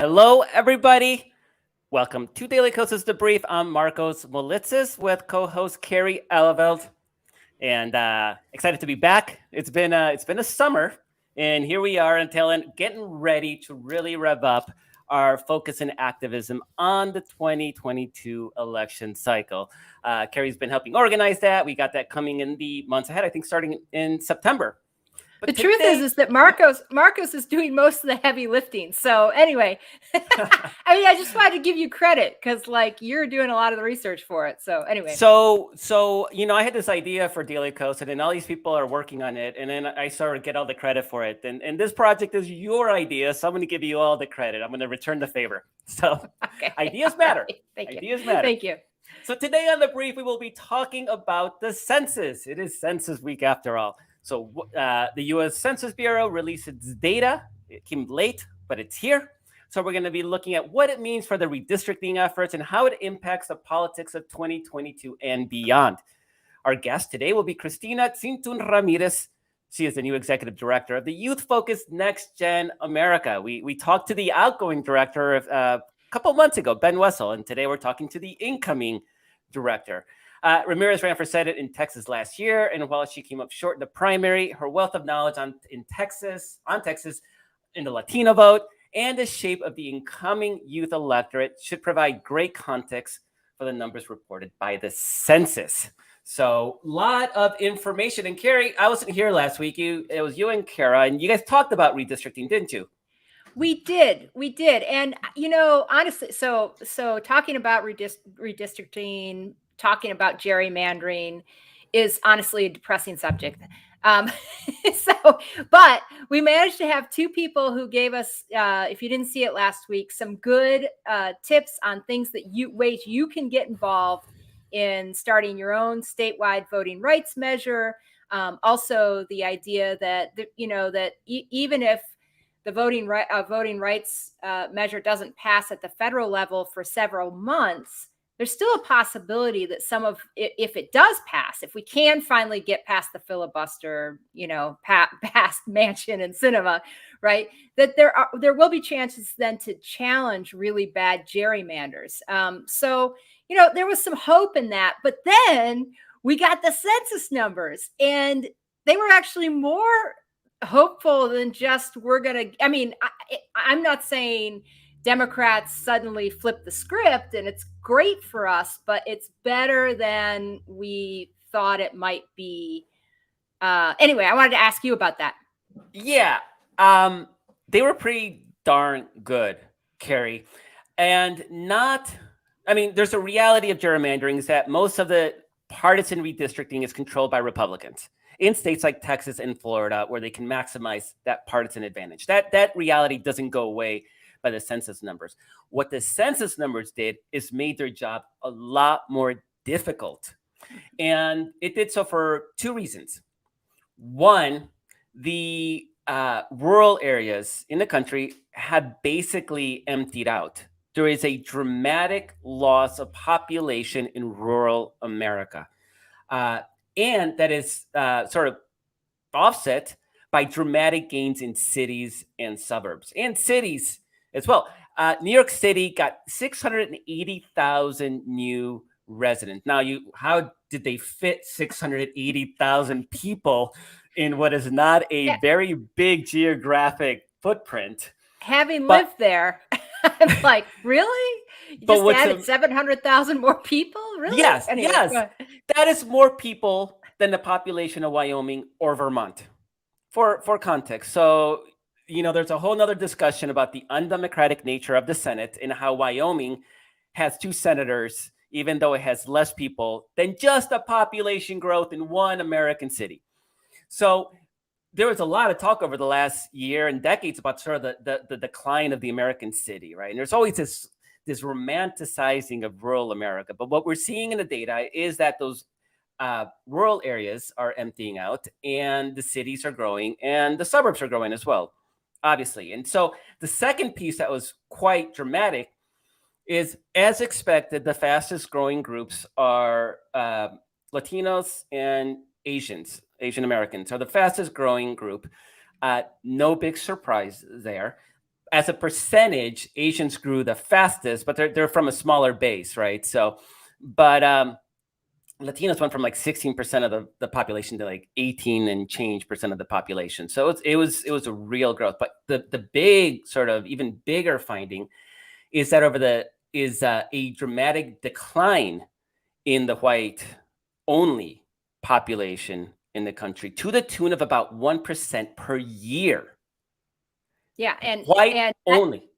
Hello, everybody. Welcome to Daily Kos' Debrief. I'm Marcos Molitzis with co-host Carrie Eleveld, and excited to be back. It's been a summer, and here we are until getting ready to really rev up our focus and activism on the 2022 election cycle. Carrie's been helping organize that. We got that coming in the months ahead. I think starting in September. But the truth is that Marcos is doing most of the heavy lifting. So anyway, I just wanted to give you credit because you're doing a lot of the research for it. So anyway. So I had this idea for Daily Kos, and then all these people are working on it, and then I sort of get all the credit for it. And this project is your idea, so I'm going to give you all the credit. I'm going to return the favor. So ideas matter. Thank you. Ideas matter. Thank you. So today on the brief, we will be talking about the census. It is Census Week after all. So the U.S. Census Bureau released its data. It came late, but it's here. So we're going to be looking at what it means for the redistricting efforts and how it impacts the politics of 2022 and beyond. Our guest today will be Cristina Tzintzun Ramirez. She is the new executive director of the youth-focused Next Gen America. We talked to the outgoing director a couple months ago, Ben Wessel, and today we're talking to the incoming director. Ramirez ran for Senate in Texas last year, and while she came up short in the primary, her wealth of knowledge on Texas, in the Latino vote, and the shape of the incoming youth electorate should provide great context for the numbers reported by the census. So, a lot of information. And Carrie, I wasn't here last week. It was you and Kara, and you guys talked about redistricting, didn't you? We did. And, honestly, so talking about redistricting, talking about gerrymandering is honestly a depressing subject. But we managed to have two people who gave us, if you didn't see it last week, some good tips on ways you can get involved in starting your own statewide voting rights measure. Also, the idea that even if the voting rights measure doesn't pass at the federal level for several months, there's still a possibility that if it does pass, if we can finally get past the filibuster, past Manchin and Sinema, right, that there will be chances then to challenge really bad gerrymanders. So there was some hope in that, but then we got the census numbers, and they were actually more hopeful than just I'm not saying Democrats suddenly flip the script and it's great for us, but it's better than we thought it might be. Anyway, I wanted to ask you about that. Yeah, they were pretty darn good, Carrie. And there's a reality of gerrymandering is that most of the partisan redistricting is controlled by Republicans in states like Texas and Florida, where they can maximize that partisan advantage. That reality doesn't go away by the census numbers. What the census numbers did is made their job a lot more difficult. And it did so for two reasons. One, the rural areas in the country have basically emptied out. There is a dramatic loss of population in rural America. And that is sort of offset by dramatic gains in cities and suburbs and cities as well. New York City got 680,000 new residents. Now, how did they fit 680,000 people in what is not a very big geographic footprint? Having lived there, I'm like, really? You just added 700,000 more people? Really? Yes, anyway, yes. That is more people than the population of Wyoming or Vermont, for context. So, there's a whole nother discussion about the undemocratic nature of the Senate and how Wyoming has 2 senators, even though it has less people than just a population growth in one American city. So there was a lot of talk over the last year and decades about sort of the decline of the American city, right? And there's always this romanticizing of rural America. But what we're seeing in the data is that those rural areas are emptying out and the cities are growing and the suburbs are growing as well, obviously. And so the second piece that was quite dramatic is, as expected, the fastest growing groups are Latinos and Asian Americans are the fastest growing group. No big surprise there. as a percentage, Asians grew the fastest, but they're from a smaller base, right? So, but Latinos went from like 16% of the population to like 18 and change percent of the population. So it was a real growth. But the big sort of even bigger finding is that a dramatic decline in the white only population in the country to the tune of about 1% per year. Yeah, White only.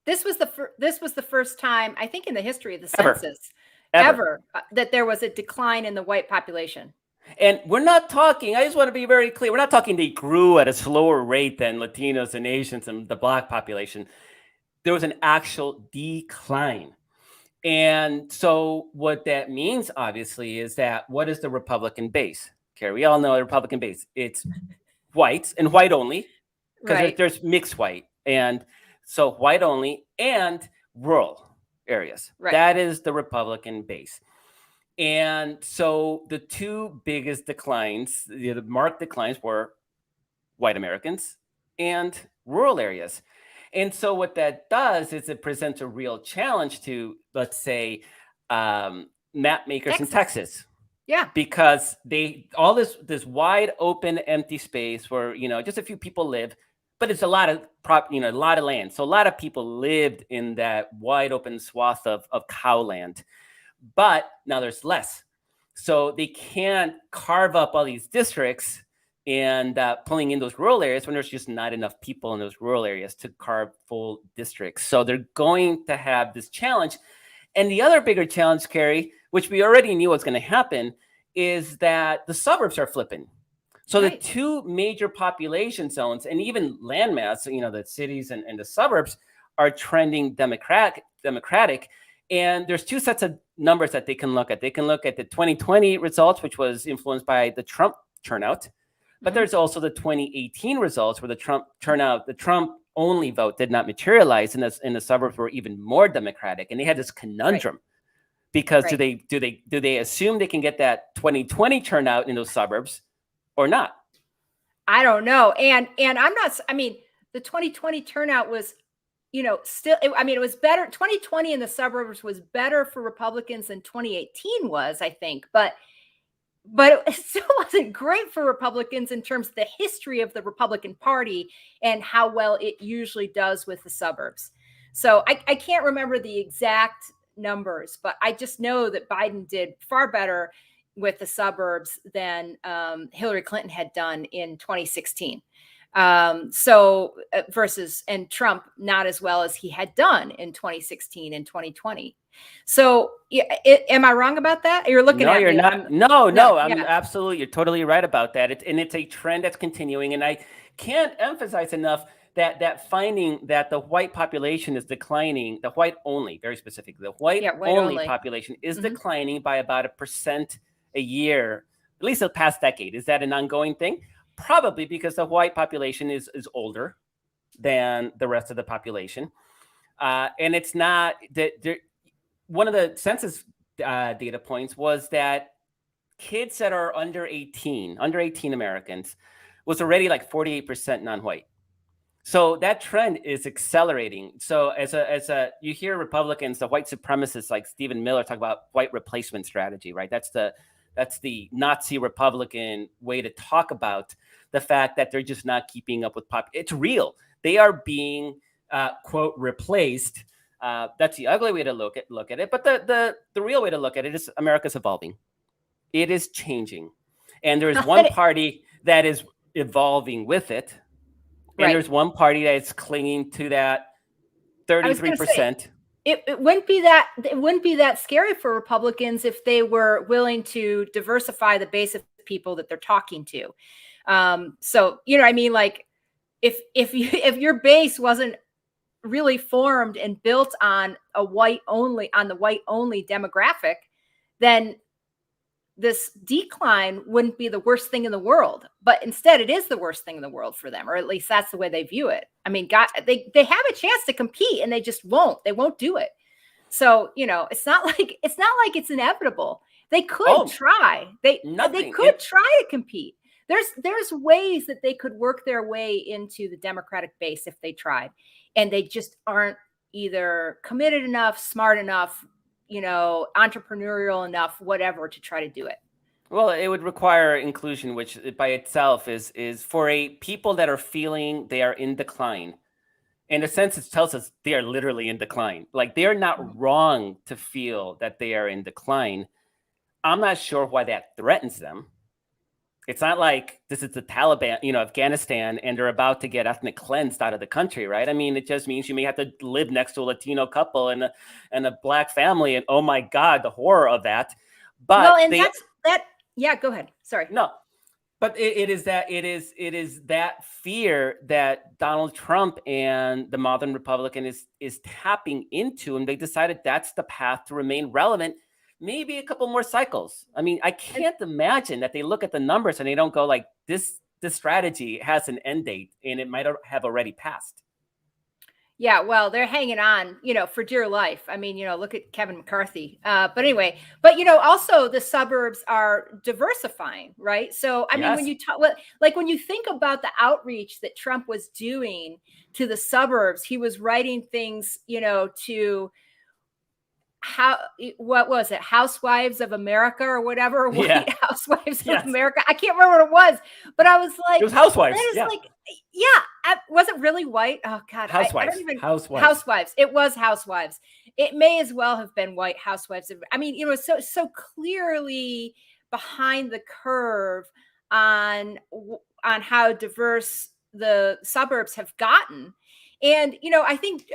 this was the first time, I think, in the history of the Ever. census Ever. that there was a decline in the white population. And we're not talking, I just want to be very clear, we're not talking they grew at a slower rate than Latinos and Asians and the Black population. There was an actual decline. And so what that means, obviously, is that what is the Republican base? Carrie, we all know the Republican base. It's whites and white only, because Right. there's mixed white. And so white only and rural areas. Right. That is the Republican base. And so the two biggest declines, the marked declines, were white Americans and rural areas. And so what that does is it presents a real challenge to, let's say, map makers in Texas. Yeah. Because all this wide open empty space where, just a few people live, but it's a lot of a lot of land. So a lot of people lived in that wide open swath of cow land. But now there's less. So they can't carve up all these districts and pulling in those rural areas when there's just not enough people in those rural areas to carve full districts. So they're going to have this challenge. And the other bigger challenge, Carrie, which we already knew was going to happen, is that the suburbs are flipping. So the two major population zones and even landmass, the cities and the suburbs are trending Democratic. And there's two sets of numbers that they can look at. They can look at the 2020 results, which was influenced by the Trump turnout. But there's also the 2018 results where the Trump turnout, the Trump only vote did not materialize, and in the suburbs were even more Democratic. And they had this conundrum because do they assume they can get that 2020 turnout in those suburbs or not? I don't know. And I'm not, the 2020 turnout was, still, it was better. 2020 in the suburbs was better for Republicans than 2018 was, I think. But it still wasn't great for Republicans in terms of the history of the Republican Party and how well it usually does with the suburbs. So I can't remember the exact numbers, but I just know that Biden did far better with the suburbs than Hillary Clinton had done in 2016. And Trump not as well as he had done in 2016 and 2020. So am I wrong about that? You're looking at me. No, you're not. No, I'm absolutely, you're totally right about that. It's a trend that's continuing. And I can't emphasize enough that finding that the white population is declining, the white only, very specific, the white only population is declining by about 1% a year, at least the past decade. Is that an ongoing thing? Probably, because the white population is older than the rest of the population. And it's not that one of the census data points was that kids that are under 18 Americans was already like 48% non-white. So that trend is accelerating. So as you hear Republicans, the white supremacists like Stephen Miller talk about white replacement strategy, right? That's the Nazi Republican way to talk about the fact that they're just not keeping up with It's real. They are being quote replaced. That's the ugly way to look at it. But the real way to look at it is America's evolving. It is changing, and there is one party that is evolving with it. And there's one party that's clinging to that 33%. It wouldn't be that scary for Republicans if they were willing to diversify the base of people that they're talking to. So like if your base wasn't really formed and built on the white only demographic, then this decline wouldn't be the worst thing in the world, but instead it is the worst thing in the world for them, or at least that's the way they view it. I mean, they have a chance to compete and they just won't do it. So, it's not like it's inevitable. They could try, they could try to compete. There's ways that they could work their way into the Democratic base if they tried. and they just aren't either committed enough, smart enough, entrepreneurial enough, whatever, to try to do it. Well, it would require inclusion, which by itself is for a people that are feeling they are in decline. In a sense, it tells us they are literally in decline. Like, they are not wrong to feel that they are in decline. I'm not sure why that threatens them. It's not like this is the Taliban, Afghanistan, and they're about to get ethnic cleansed out of the country, right? I mean, it just means you may have to live next to a Latino couple and a black family, and oh my God, the horror of that. But well, and that's that. Yeah, go ahead. Sorry. No, but it is that fear that Donald Trump and the modern Republican is tapping into, and they decided that's the path to remain relevant. Maybe a couple more cycles. I mean, I can't imagine that they look at the numbers and they don't go like, this strategy has an end date and it might have already passed. Yeah, well, they're hanging on, for dear life. I mean, look at Kevin McCarthy. But anyway, also the suburbs are diversifying, right? So, I mean, when you talk, like when you think about the outreach that Trump was doing to the suburbs, he was writing things, to what was it? Housewives of America or whatever, White Housewives of America. I can't remember what it was, but I was like, it was Housewives. Was it really white? Oh God, Housewives. Housewives. It was Housewives. It may as well have been White Housewives. I mean, so clearly behind the curve on how diverse the suburbs have gotten, and I think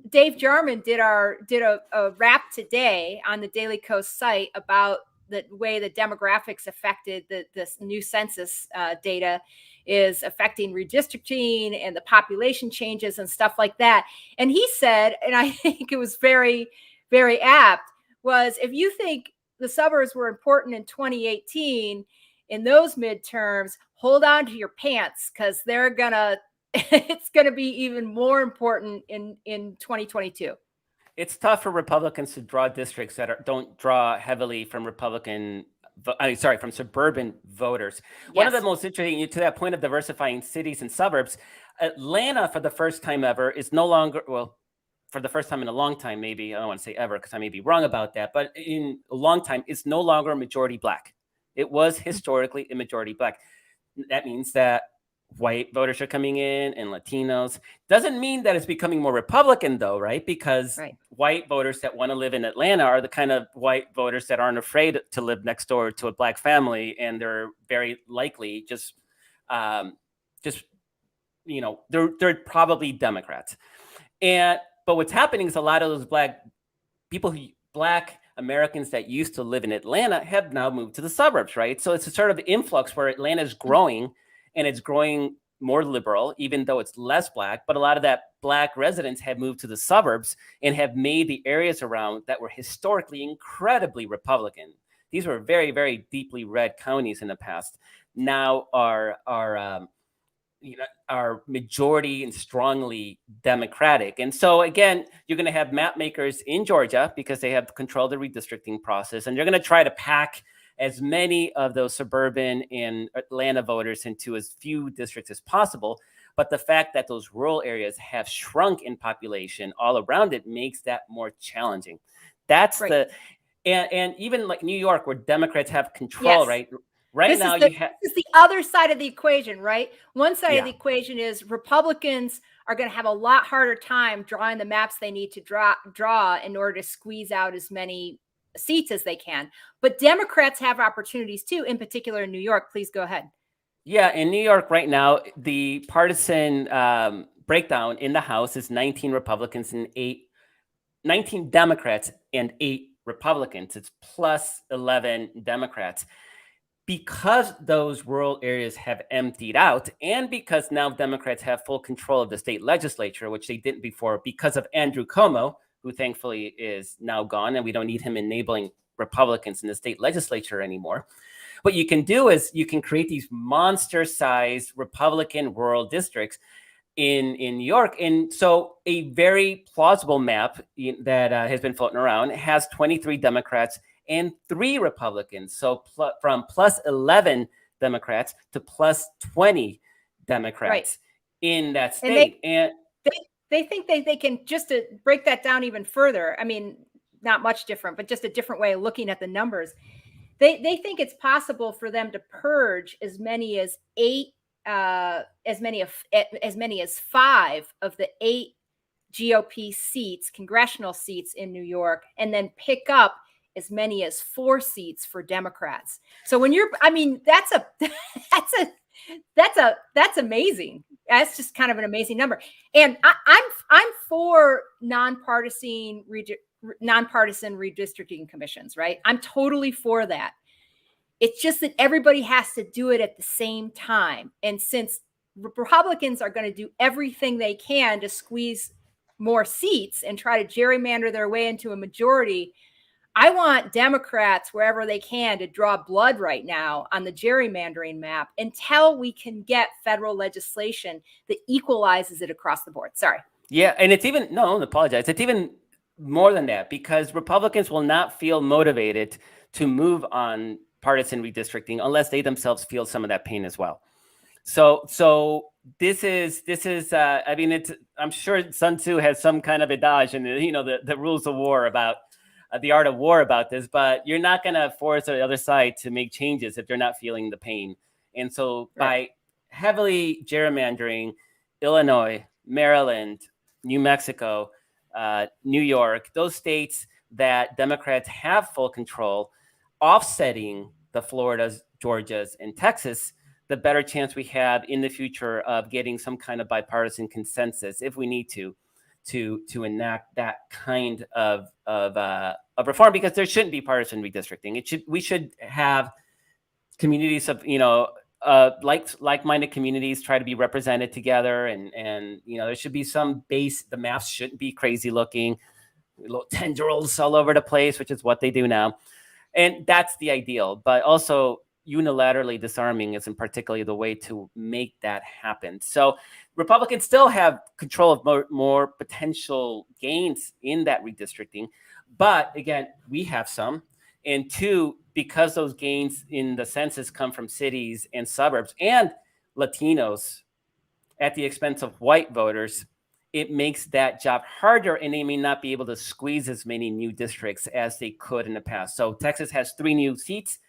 Dave Jarman did a wrap today on the Daily Kos site about the way the demographics affected this new census data is affecting redistricting and the population changes and stuff like that. And he said, and I think it was very, very apt, was if you think the suburbs were important in 2018 in those midterms, hold on to your pants, because it's going to be even more important in 2022. It's tough for Republicans to draw districts that don't draw heavily from from suburban voters. Yes. One of the most interesting, to that point of diversifying cities and suburbs, Atlanta, for the first time ever, is no longer, for the first time in a long time, maybe, I don't want to say ever because I may be wrong about that, but in a long time, it's no longer a majority Black. It was historically a majority Black. That means that white voters are coming in and Latinos. Doesn't mean that it's becoming more Republican, though, right? Because white voters that want to live in Atlanta are the kind of white voters that aren't afraid to live next door to a Black family, and they're very likely they're probably Democrats. But what's happening is a lot of those Black Americans that used to live in Atlanta have now moved to the suburbs, right? So it's a sort of influx where Atlanta is growing. And it's growing more liberal, even though it's less Black. But a lot of that Black residents have moved to the suburbs and have made the areas around that were historically incredibly Republican. These were very, very deeply red counties in the past. Now are majority and strongly Democratic. And so again, you're going to have map makers in Georgia because they have control of the redistricting process, and they're going to try to pack as many of those suburban and Atlanta voters into as few districts as possible. But the fact that those rural areas have shrunk in population all around it makes that more challenging. That's right. And even like New York, where Democrats have control, right? Right now, this is the other side of the equation, right? One side of the equation is Republicans are going to have a lot harder time drawing the maps they need to draw in order to squeeze out as many seats as they can. But Democrats have opportunities too, in particular in New York. Please go ahead. Yeah, in New York right now, the partisan breakdown in the House is 19 Republicans and 19 Democrats and 8 Republicans. It's plus 11 Democrats. Because those rural areas have emptied out, and because now Democrats have full control of the state legislature, which they didn't before because of Andrew Cuomo, who thankfully is now gone, and we don't need him enabling Republicans in the state legislature anymore. What you can do is you can create these monster-sized Republican rural districts in New York. And so a very plausible map that has been floating around has 23 Democrats and 3 Republicans. So from plus 11 Democrats to plus 20 Democrats. in that And they state. And they think they can, just to break that down even further. I mean, not much different, but just a different way of looking at the numbers. They think it's possible for them to purge as many as as many as 5 of the 8 GOP seats, congressional seats in New York, and then pick up as many as 4 seats for Democrats. So when you're, I mean, that's amazing. That's just kind of an amazing number. And I'm for nonpartisan redistricting commissions, right? I'm totally for that. It's just that everybody has to do it at the same time. And since Republicans are going to do everything they can to squeeze more seats and try to gerrymander their way into a majority, I want Democrats, wherever they can, to draw blood right now on the gerrymandering map until we can get federal legislation that equalizes it across the board. Sorry. yeah, and it's even, no, don't apologize. It's even more than that, because Republicans will not feel motivated to move on partisan redistricting unless they themselves feel some of that pain as well. So this is I mean, it's, I'm sure Sun Tzu has some kind of adage in the rules of war about the art of war about this, but you're not going to force the other side to make changes if they're not feeling the pain. And so by heavily gerrymandering Illinois, Maryland, New Mexico, New York, those states that Democrats have full control, offsetting the Floridas, Georgias, and Texas, the better chance we have in the future of getting some kind of bipartisan consensus, if we need to enact that kind of reform, because there shouldn't be partisan redistricting. We should have communities of like-minded communities try to be represented together, and there should be some base. The maps shouldn't be crazy looking, little tendrils all over the place, which is what they do now, and that's the ideal. But also, unilaterally disarming isn't particularly the way to make that happen. So Republicans still have control of more potential gains in that redistricting. But again, we have some. And 2, because those gains in the census come from cities and suburbs and Latinos at the expense of white voters, it makes that job harder, and they may not be able to squeeze as many new districts as they could in the past. So Texas has 3 new seats,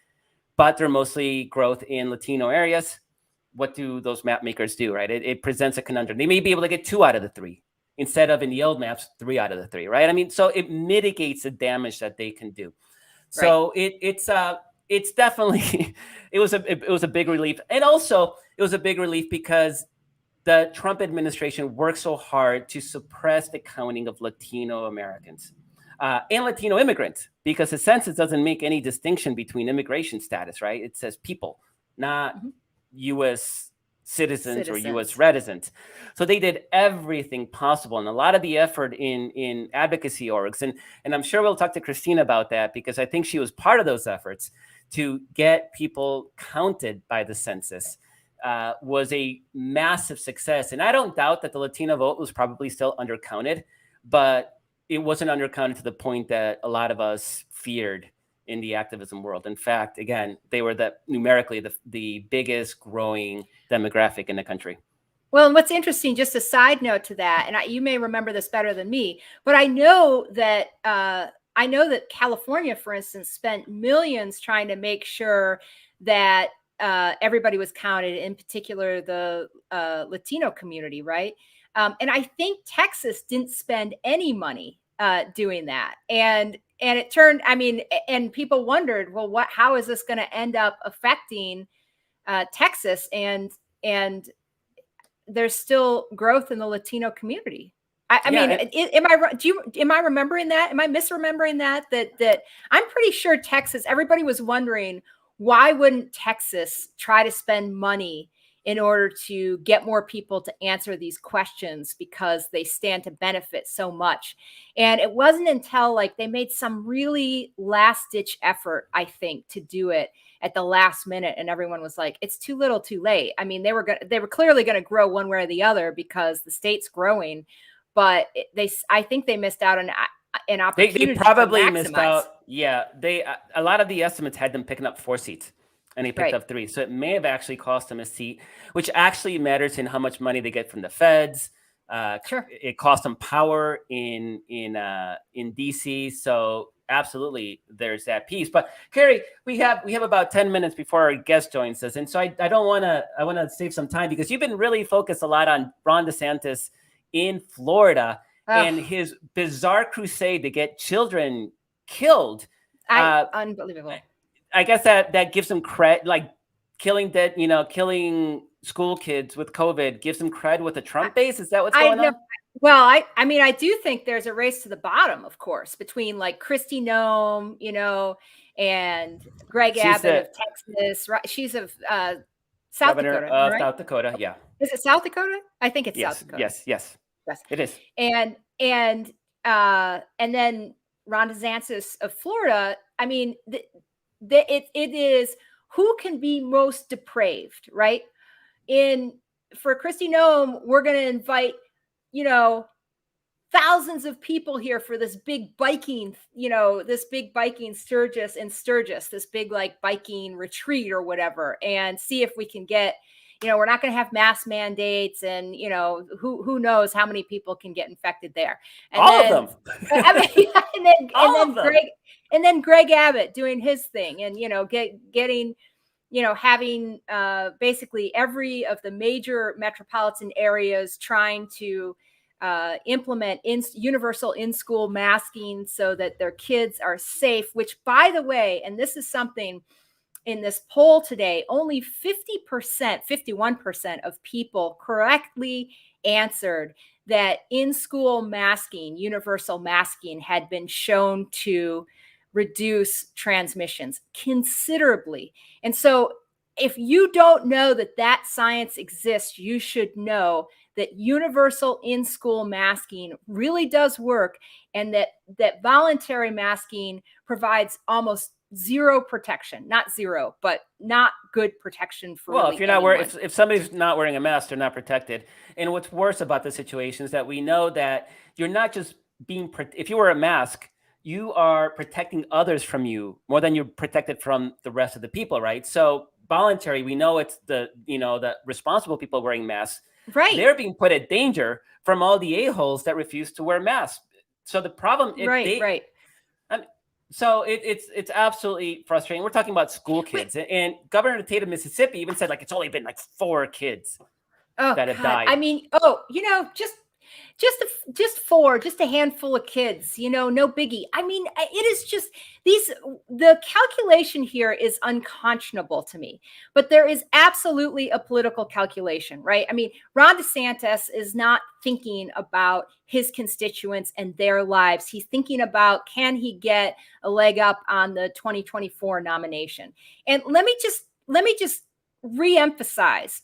but they're mostly growth in Latino areas. What do those map makers do, right? It presents a conundrum. They may be able to get 2 out of the 3 instead of in the old maps, 3 out of the 3, right? I mean, so it mitigates the damage that they can do. So it's definitely it was a big relief, and also it was a big relief because the Trump administration worked so hard to suppress the counting of Latino Americans. And Latino immigrants, because the census doesn't make any distinction between immigration status, right? It says people, not U.S. citizens or U.S. residents. So they did everything possible, and a lot of the effort in advocacy orgs, and I'm sure we'll talk to Cristina about that, because I think she was part of those efforts to get people counted by the census. Was a massive success. And I don't doubt that the Latino vote was probably still undercounted, but it wasn't undercounted to the point that a lot of us feared in the activism world. In fact, again, they were numerically the biggest growing demographic in the country. Well, and what's interesting, just a side note to that, and you may remember this better than me, but I know that California, for instance, spent millions trying to make sure that everybody was counted, in particular the Latino community, right? And I think Texas didn't spend any money doing that. And it turned, I mean, and people wondered, well, how is this going to end up affecting Texas? And there's still growth in the Latino community. I mean, am I remembering that? Am I misremembering that I'm pretty sure Texas, everybody was wondering, why wouldn't Texas try to spend money in order to get more people to answer these questions, because they stand to benefit so much? And it wasn't until like they made some really last ditch effort, I think, to do it at the last minute, and everyone was like, it's too little too late. I mean, they were clearly going to grow one way or the other because the state's growing, but I think they missed out on an opportunity. They probably missed out. Yeah, a lot of the estimates had them picking up 4 seats. and he picked up 3. So it may have actually cost him a seat, which actually matters in how much money they get from the feds. Sure. It cost them power in DC. So absolutely, there's that piece. But Carrie, we have about 10 minutes before our guest joins us, and so I don't want to. I want to save some time because you've been really focused a lot on Ron DeSantis in Florida and his bizarre crusade to get children killed. Unbelievable. I guess that gives him credit, like killing school kids with COVID gives him cred with the Trump base. Is that what's going on? Well, I mean, I do think there's a race to the bottom, of course, between like Kristi Noem, and Greg Abbott of Texas. Right? She's of South Dakota. Right? South Dakota, yeah. Is it South Dakota? I think it's South Dakota. Yes. It is. And then Ron DeSantis of Florida. I mean, it is who can be most depraved, right? For Kristi Noem, we're going to invite, thousands of people here for this big biking, Sturgis, this big like biking retreat or whatever, and see if we can get, we're not going to have mass mandates, and who knows how many people can get infected there. And all of them. And then Greg Abbott doing his thing, and getting having basically every of the major metropolitan areas trying to implement universal in-school masking so that their kids are safe, which, by the way, and this is something in this poll today, only 51% of people correctly answered that in-school masking, universal masking, had been shown to reduce transmissions considerably. And so if you don't know that science exists, you should know that universal in-school masking really does work, and that voluntary masking provides almost zero protection, not zero, but not good protection for. Well, if you're not wearing, if somebody's not wearing a mask, they're not protected. And what's worse about the situation is that we know that you're not just if you wear a mask, you are protecting others from you more than you're protected from the rest of the people, right? So voluntary, we know it's the responsible people wearing masks. Right. They're being put at danger from all the a-holes that refuse to wear masks. So the problem, right. So it's absolutely frustrating. We're talking about school kids, and Governor of the state of Mississippi even said it's only been 4 kids that have died. I mean, just 4, just a handful of kids, no biggie. I mean, it is just the calculation here is unconscionable to me, but there is absolutely a political calculation, right? I mean, Ron DeSantis is not thinking about his constituents and their lives. He's thinking about, can he get a leg up on the 2024 nomination? And let me just reemphasize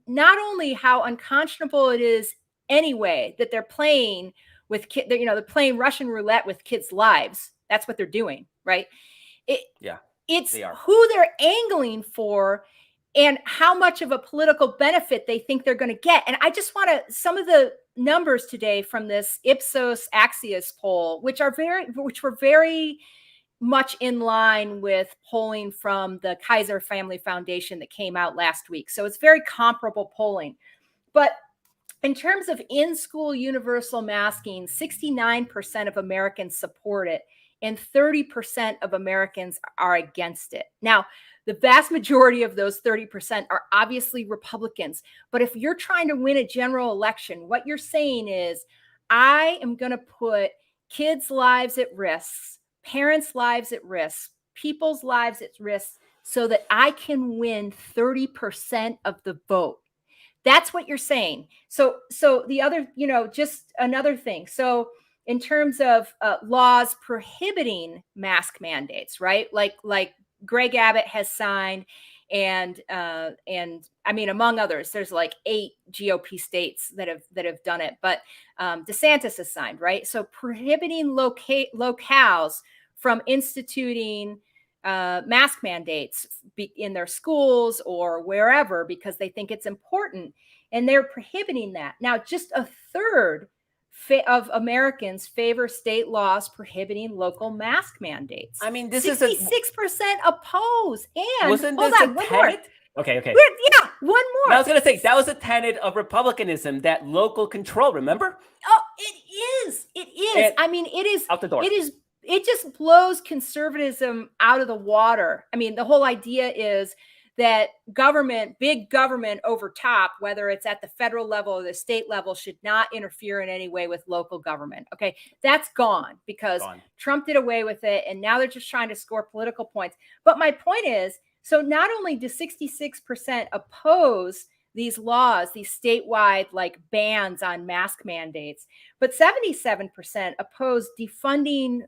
not only how unconscionable it is anyway that they're playing with kids, they're playing Russian roulette with kids' lives. That's what they're doing, right? It's who they're angling for and how much of a political benefit they think they're going to get. And I just want some of the numbers today from this Ipsos Axios poll, which were very much in line with polling from the Kaiser Family Foundation that came out last week. So it's very comparable polling. But in terms of in-school universal masking, 69% of Americans support it, and 30% of Americans are against it. Now, the vast majority of those 30% are obviously Republicans. But if you're trying to win a general election, what you're saying is, I am going to put kids' lives at risk, parents' lives at risk, people's lives at risk, so that I can win 30% of the vote. That's what you're saying. So the other, just another thing. So in terms of laws prohibiting mask mandates, right? Like Greg Abbott has signed, and I mean, among others, there's 8 GOP states that have done it, but DeSantis has signed, right? So prohibiting locales from instituting mask mandates in their schools or wherever because they think it's important, and they're prohibiting that. Now, just a third of Americans favor state laws prohibiting local mask mandates. I mean, this 66% oppose. And wasn't hold this on, a one more. tenet? Okay. Yeah, one more. I was going to say that was a tenet of republicanism, that local control. Remember? Oh, it is. It is. And I mean, it is. out the door. It is. It just blows conservatism out of the water. I mean, the whole idea is that government, big government over top, whether it's at the federal level or the state level, should not interfere in any way with local government. Okay, that's gone because Trump did away with it, and now they're just trying to score political points. But my point is, so not only do 66% oppose these laws, these statewide like bans on mask mandates, but 77% oppose defunding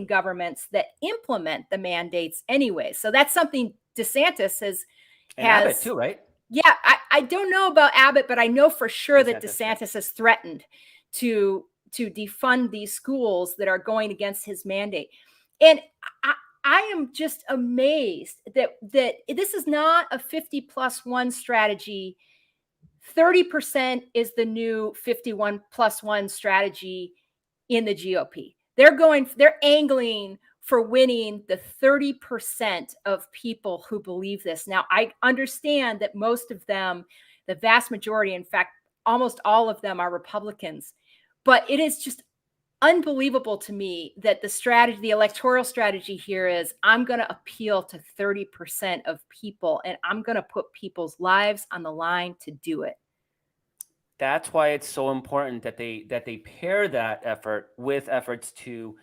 governments that implement the mandates anyway. So that's something DeSantis has Abbott too, right? Yeah, I don't know about Abbott, but I know for sure that DeSantis has threatened to defund these schools that are going against his mandate. And I am just amazed that this is not a 50+1 strategy. 30% is the new 51+1 strategy in the GOP. They're angling for winning the 30% of people who believe this. Now, I understand that most of them, the vast majority, in fact, almost all of them are Republicans, but it is just unbelievable to me that the electoral strategy here is I'm going to appeal to 30% of people, and I'm going to put people's lives on the line to do it. That's why it's so important that they pair that effort with efforts to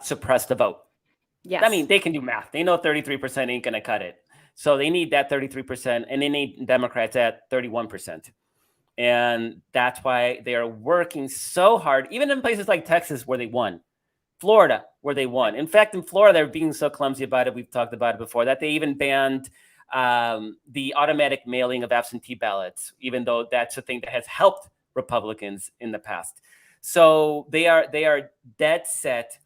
suppress the vote. Yes. I mean, they can do math. They know 33% ain't going to cut it. So they need that 33%, and they need Democrats at 31%. And that's why they are working so hard, even in places like Texas where they won, Florida where they won. In fact, in Florida, they're being so clumsy about it. We've talked about it before, that they even banned the automatic mailing of absentee ballots, even though that's a thing that has helped Republicans in the past. So they are dead set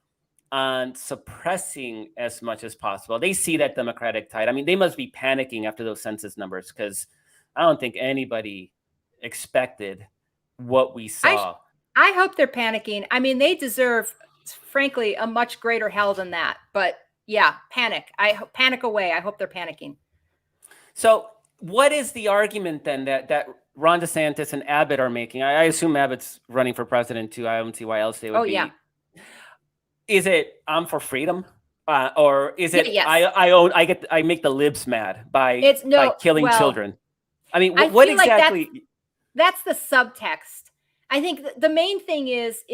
on suppressing as much as possible. They see that Democratic tide. I mean, they must be panicking after those census numbers, because I don't think anybody expected what we saw. I hope they're panicking. I mean, they deserve, frankly, a much greater hell than that. But yeah, panic. Panic away. I hope they're panicking. So what is the argument then that Ron DeSantis and Abbott are making? I assume Abbott's running for president too. I don't see why else they would be. Yeah. Is it I'm for freedom? Or is it yes. I make the libs mad by killing children? I mean, what exactly? Like that's the subtext. I think the main thing is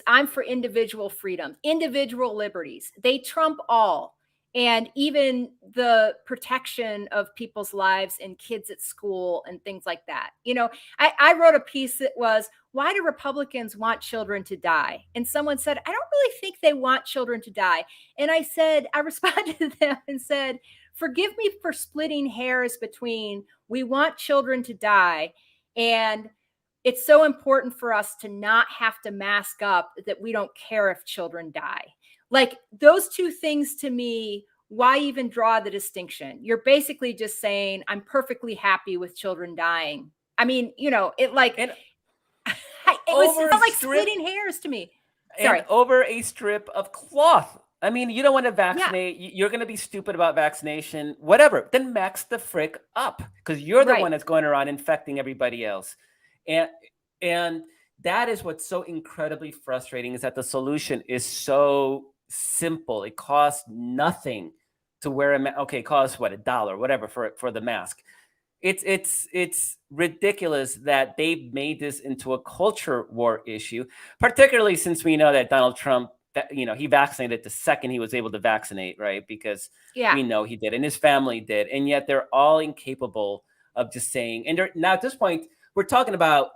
I'm for individual freedom, individual liberties. They trump all. And even the protection of people's lives and kids at school and things like that. You know, I wrote a piece that was, why do Republicans want children to die? And someone said, I don't really think they want children to die. And I responded to them and said, forgive me for splitting hairs between we want children to die and it's so important for us to not have to mask up that we don't care if children die. Like those two things to me, why even draw the distinction? You're basically just saying, I'm perfectly happy with children dying. I mean, you know, it like, it was like splitting hairs to me. Sorry. And over a strip of cloth. I mean, you don't want to vaccinate. Yeah. You're going to be stupid about vaccination, whatever. Then max the frick up, because you're the one that's going around infecting everybody else. And that is what's so incredibly frustrating, is that the solution is so simple. It costs nothing to wear a mask. Okay, it costs what, $1, whatever, for the mask. It's ridiculous that they've made this into a culture war issue, particularly since we know that Donald Trump, he vaccinated the second he was able to vaccinate, right? Because we know he did, and his family did, and yet they're all incapable of just saying. And now at this point, we're talking about,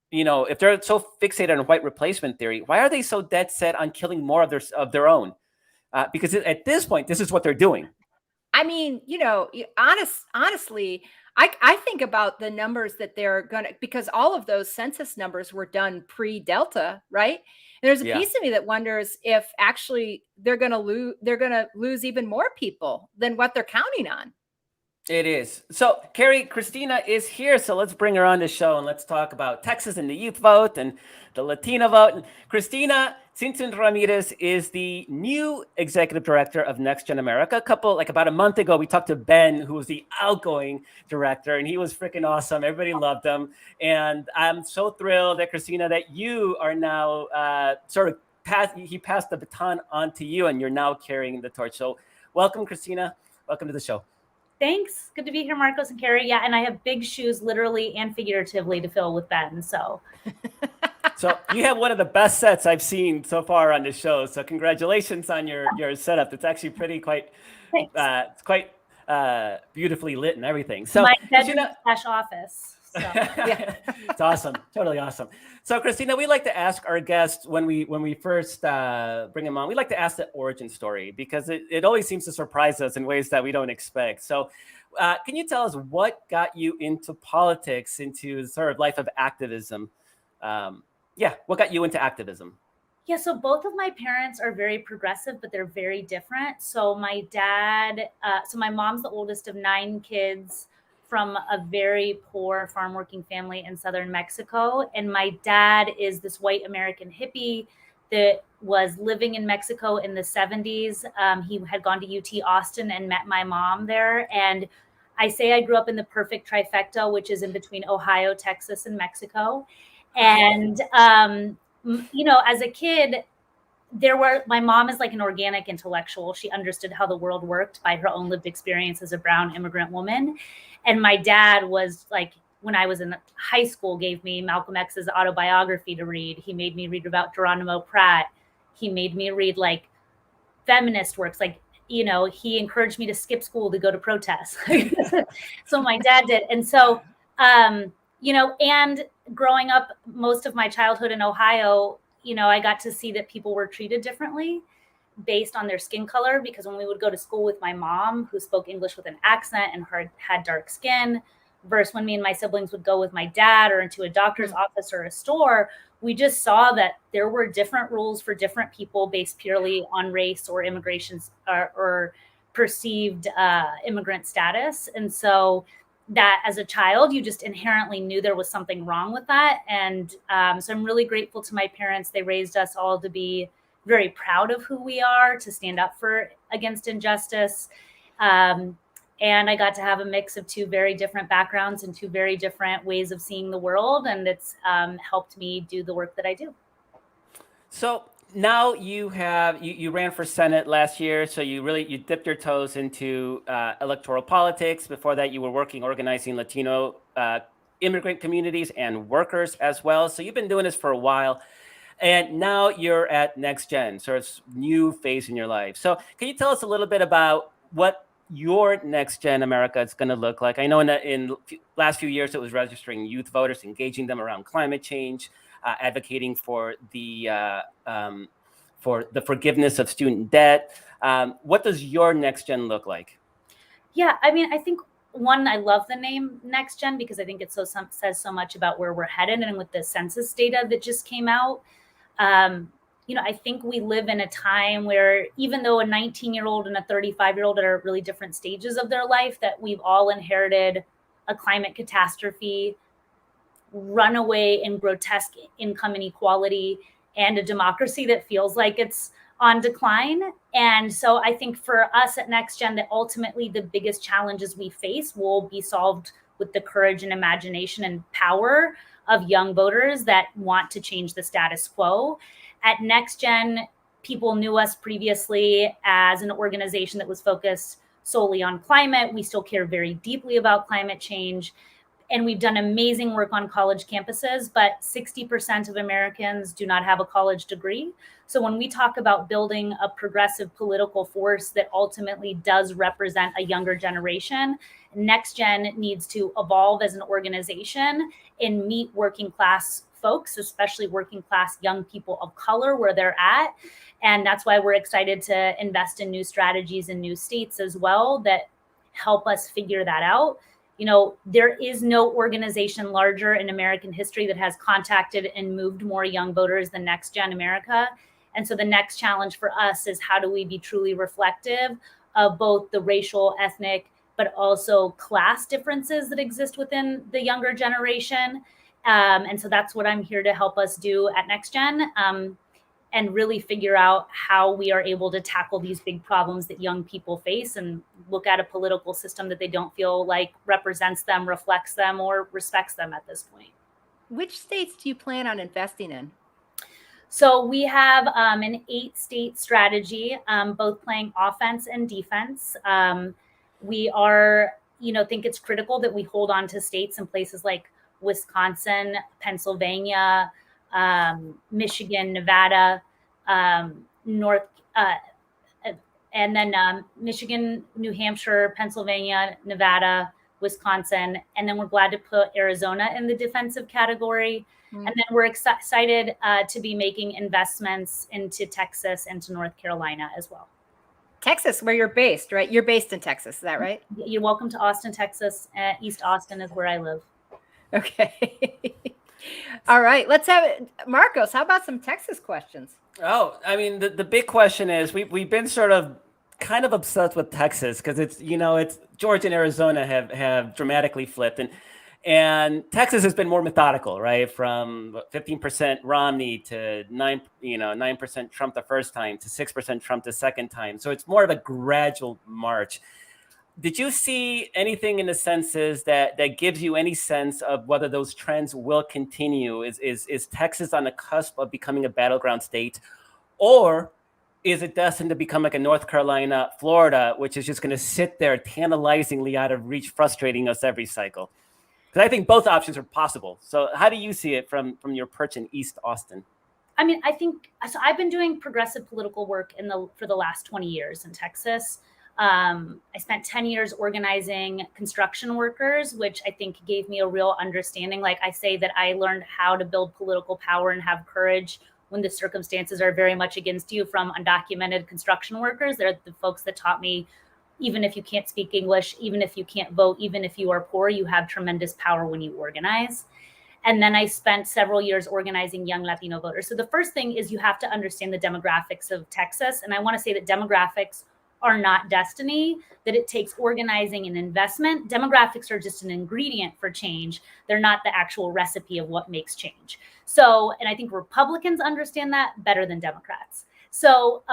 if they're so fixated on white replacement theory, why are they so dead set on killing more of their own? Because at this point, this is what they're doing. I mean, honestly, I think about the numbers that they're going to, because all of those census numbers were done pre-Delta, right? And there's a piece of me that wonders if actually they're going to lose even more people than what they're counting on. It is. So, Carrie, Cristina is here. So let's bring her on the show and let's talk about Texas and the youth vote and the Latino vote. And Cristina Tzintzun Ramirez is the new executive director of Next Gen America. About a month ago, we talked to Ben, who was the outgoing director, and he was freaking awesome. Everybody loved him. And I'm so thrilled that, Cristina, that you are now he passed the baton on to you and you're now carrying the torch. So, welcome, Cristina. Welcome to the show. Thanks. Good to be here, Marcos and Carrie. Yeah, and I have big shoes, literally and figuratively, to fill with Ben. So you have one of the best sets I've seen so far on this show. So congratulations on your setup. It's actually it's quite beautifully lit and everything. So my bedroom / office. So. Yeah. It's awesome. Totally awesome. So Cristina, we like to ask our guests when we first bring them on, we like to ask the origin story because it always seems to surprise us in ways that we don't expect. So can you tell us what got you into politics, into sort of life of activism? What got you into activism? Yeah, so both of my parents are very progressive, but they're very different. So my dad, my mom's the oldest of 9 kids from a very poor farm working family in southern Mexico. And my dad is this white American hippie that was living in Mexico in the 70s. He had gone to UT Austin and met my mom there. And I say I grew up in the perfect trifecta, which is in between Ohio, Texas, and Mexico. And, as a kid, my mom is like an organic intellectual. She understood how the world worked by her own lived experience as a brown immigrant woman. And my dad was like, when I was in high school, gave me Malcolm X's autobiography to read. He made me read about Geronimo Pratt. He made me read like feminist works. Like, he encouraged me to skip school to go to protests. So my dad did. And so, and growing up most of my childhood in Ohio, I got to see that people were treated differently based on their skin color, because when we would go to school with my mom, who spoke English with an accent and had dark skin, versus when me and my siblings would go with my dad or into a doctor's office or a store, we just saw that there were different rules for different people based purely on race or immigration or perceived immigrant status. And so that as a child, you just inherently knew there was something wrong with that. And so I'm really grateful to my parents. They raised us all to be very proud of who we are, to stand up against injustice. And I got to have a mix of 2 very different backgrounds and 2 very different ways of seeing the world. And it's helped me do the work that I do. So now you ran for Senate last year. So you dipped your toes into electoral politics. Before that, you were organizing Latino immigrant communities and workers as well. So you've been doing this for a while. And now you're at Next Gen, so it's new phase in your life. So can you tell us a little bit about what your Next Gen America is going to look like? I know in the last few years, it was registering youth voters, engaging them around climate change, advocating for the forgiveness of student debt. What does your Next Gen look like? Yeah, I mean, I think one, I love the name Next Gen because I think it says so much about where we're headed. And with the census data that just came out, I think we live in a time where even though a 19-year-old and a 35-year-old are at really different stages of their life, that we've all inherited a climate catastrophe, runaway and grotesque income inequality, and a democracy that feels like it's on decline. And so I think for us at Next Gen, that ultimately the biggest challenges we face will be solved with the courage and imagination and power of young voters that want to change the status quo. At Next Gen, people knew us previously as an organization that was focused solely on climate. We still care very deeply about climate change. And we've done amazing work on college campuses, but 60% of Americans do not have a college degree. So when we talk about building a progressive political force that ultimately does represent a younger generation, Next Gen needs to evolve as an organization and meet working class folks, especially working class young people of color where they're at. And that's why we're excited to invest in new strategies in new states as well that help us figure that out. There is no organization larger in American history that has contacted and moved more young voters than Next Gen America. And so the next challenge for us is how do we be truly reflective of both the racial, ethnic, but also class differences that exist within the younger generation. And so that's what I'm here to help us do at NextGen, and really figure out how we are able to tackle these big problems that young people face and look at a political system that they don't feel like represents them, reflects them, or respects them at this point. Which states do you plan on investing in? So we have an 8-state strategy, both playing offense and defense. We are, think it's critical that we hold on to states in places like Wisconsin, Pennsylvania, Michigan, Nevada, and then Michigan, New Hampshire, Pennsylvania, Nevada, Wisconsin, and then we're glad to put Arizona in the defensive category. And then we're excited to be making investments into Texas and to North Carolina as well. Texas, where you're based, right? You're based in Texas, is that right? You're welcome to Austin, Texas. East Austin is where I live. Okay. All right. Let's have it. Marcos, how about some Texas questions? Oh, I mean, the big question is we've been sort of kind of obsessed with Texas because it's Georgia and Arizona have dramatically flipped, and Texas has been more methodical, right? From 15% Romney to 9% Trump the first time to 6% Trump the second time. So it's more of a gradual march. Did you see anything in the census that gives you any sense of whether those trends will continue? Is Texas on the cusp of becoming a battleground state, or is it destined to become like a North Carolina, Florida, which is just going to sit there tantalizingly out of reach, frustrating us every cycle? Because I think both options are possible. So how do you see it from your perch in East Austin? I mean, I think so. I've been doing progressive political work for the last 20 years in Texas. I spent 10 years organizing construction workers, which I think gave me a real understanding. Like I say that I learned how to build political power and have courage when the circumstances are very much against you from undocumented construction workers. They're the folks that taught me, even if you can't speak English, even if you can't vote, even if you are poor, you have tremendous power when you organize. And then I spent several years organizing young Latino voters. So the first thing is you have to understand the demographics of Texas. And I want to say that demographics are not destiny, that it takes organizing and investment. Demographics are just an ingredient for change. They're not the actual recipe of what makes change. So, and I think Republicans understand that better than Democrats. So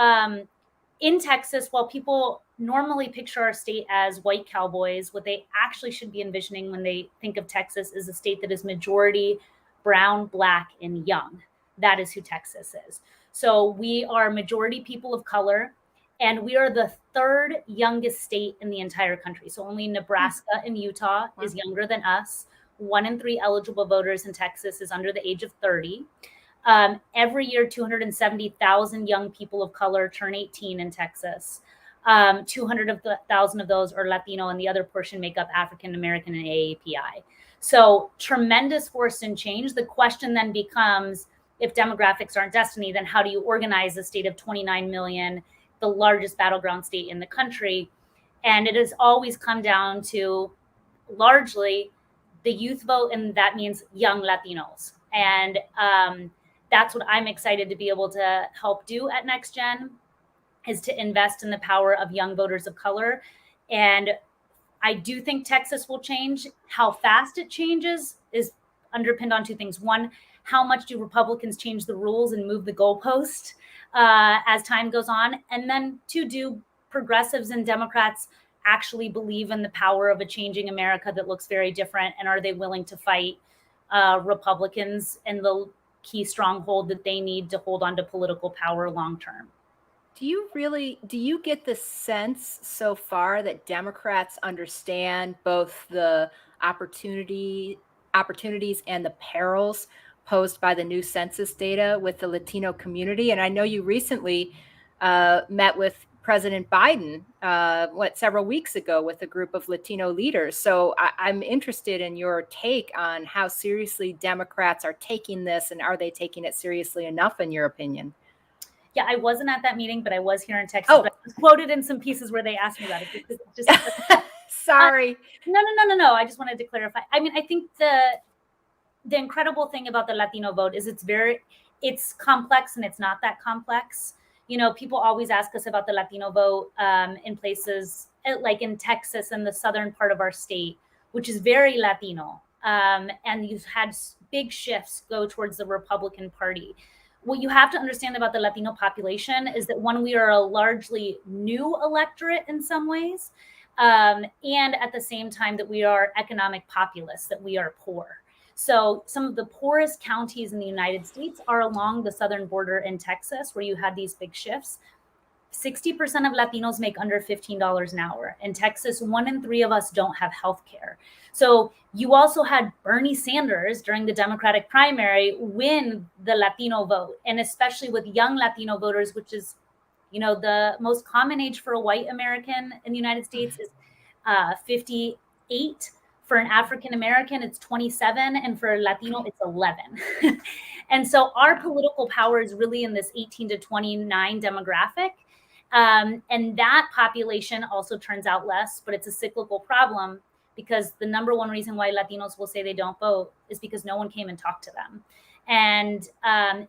in Texas, while people normally picture our state as white cowboys, what they actually should be envisioning when they think of Texas is a state that is majority brown, Black, and young. That is who Texas is. So we are majority people of color. And we are the third youngest state in the entire country. So only Nebraska and Utah is younger than us. 1 in 3 eligible voters in Texas is under the age of 30. Every year, 270,000 young people of color turn 18 in Texas. 200,000 of those are Latino, and the other portion make up African American and AAPI. So tremendous force and change. The question then becomes, if demographics aren't destiny, then how do you organize a state of 29 million, the largest battleground state in the country? And it has always come down to largely the youth vote, and that means young Latinos. And that's what I'm excited to be able to help do at NextGen, is to invest in the power of young voters of color. And I do think Texas will change. How fast it changes is underpinned on 2 things. One, how much do Republicans change the rules and move the goalpost as time goes on? And then 2, do progressives and Democrats actually believe in the power of a changing America that looks very different? And are they willing to fight Republicans and the key stronghold that they need to hold on to political power long term? Do you get the sense so far that Democrats understand both the opportunities and the perils posed by the new census data with the Latino community? And I know you recently met with President Biden, several weeks ago with a group of Latino leaders. So I'm interested in your take on how seriously Democrats are taking this, and are they taking it seriously enough, in your opinion? Yeah, I wasn't at that meeting, but I was here in Texas. Oh. But I was quoted in some pieces where they asked me about it. Sorry. No. I just wanted to clarify. I mean, I think the incredible thing about the Latino vote is it's complex, and it's not that complex. You know, people always ask us about the Latino vote in places like in Texas and the southern part of our state, which is very Latino. And you've had big shifts go towards the Republican Party. What you have to understand about the Latino population is that one, we are a largely new electorate in some ways, and at the same time that we are economic populists, that we are poor. So some of the poorest counties in the United States are along the southern border in Texas, where you had these big shifts. 60% of Latinos make under $15 an hour. In Texas, 1 in 3 of us don't have health care. So you also had Bernie Sanders during the Democratic primary win the Latino vote, and especially with young Latino voters, which is, the most common age for a white American in the United States is 58. For an African American, it's 27, and for a Latino, it's 11. And so our political power is really in this 18 to 29 demographic. And that population also turns out less, but it's a cyclical problem, because the number one reason why Latinos will say they don't vote is because no one came and talked to them. And